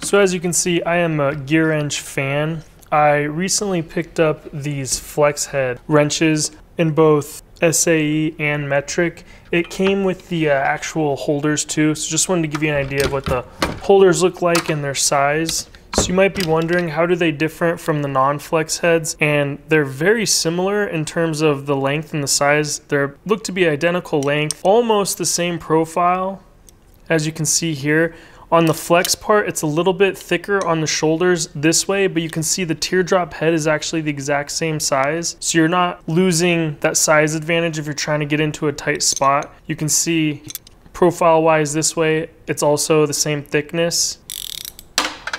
So as you can see, I am a Gearwrench fan. I recently picked up these flex head wrenches in both SAE and metric. It came with the actual holders too, so just wanted to give you an idea of what the holders look like and their size. So you might be wondering, how do they differ from the non-flex heads? And they're very similar in terms of the length and the size. They look to be identical length, almost the same profile, as you can see here. On the flex part, it's a little bit thicker on the shoulders this way, but you can see the teardrop head is actually the exact same size. So you're not losing that size advantage if you're trying to get into a tight spot. You can see profile-wise this way, it's also the same thickness.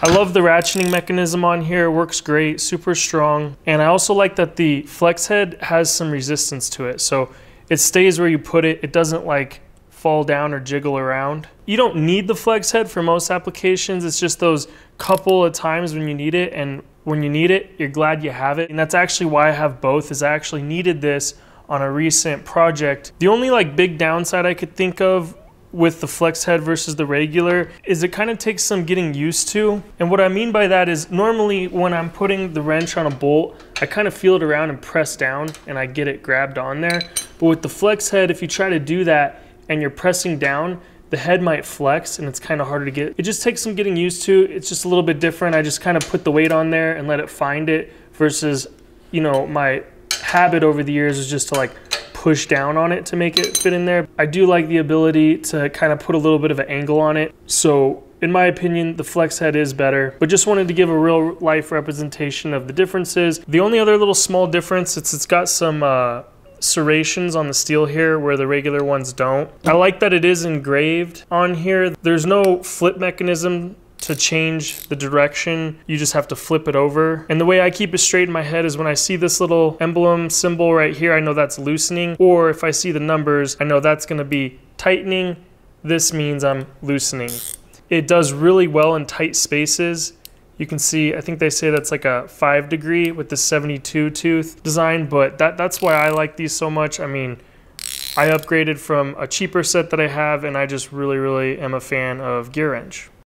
I love the ratcheting mechanism on here. It works great, super strong. And I also like that the flex head has some resistance to it. So it stays where you put it. It doesn't like fall down or jiggle around. You don't need the flex head for most applications. It's just those couple of times when you need it, and when you need it, you're glad you have it. And that's actually why I have both, is I actually needed this on a recent project. The only like big downside I could think of with the flex head versus the regular is it kind of takes some getting used to. And what I mean by that is, normally when I'm putting the wrench on a bolt, I kind of feel it around and press down and I get it grabbed on there. But with the flex head, if you try to do that and you're pressing down, the head might flex and it's kind of harder to get. It just takes some getting used to. It's just a little bit different. I just kind of put the weight on there and let it find it, versus, you know, my habit over the years is just to like push down on it to make it fit in there. I do like the ability to kind of put a little bit of an angle on it. So in my opinion, the flex head is better, but just wanted to give a real life representation of the differences. The only other little small difference, it's got some serrations on the steel here where the regular ones don't. I like that it is engraved on here. There's no flip mechanism to change the direction. You just have to flip it over. And the way I keep it straight in my head is when I see this little emblem symbol right here, I know that's loosening. Or if I see the numbers, I know that's gonna be tightening. This means I'm loosening. It does really well in tight spaces. You can see, I think they say that's like a 5 degree with the 72 tooth design, but that's why I like these so much. I mean, I upgraded from a cheaper set that I have, and I just really am a fan of Gearwrench.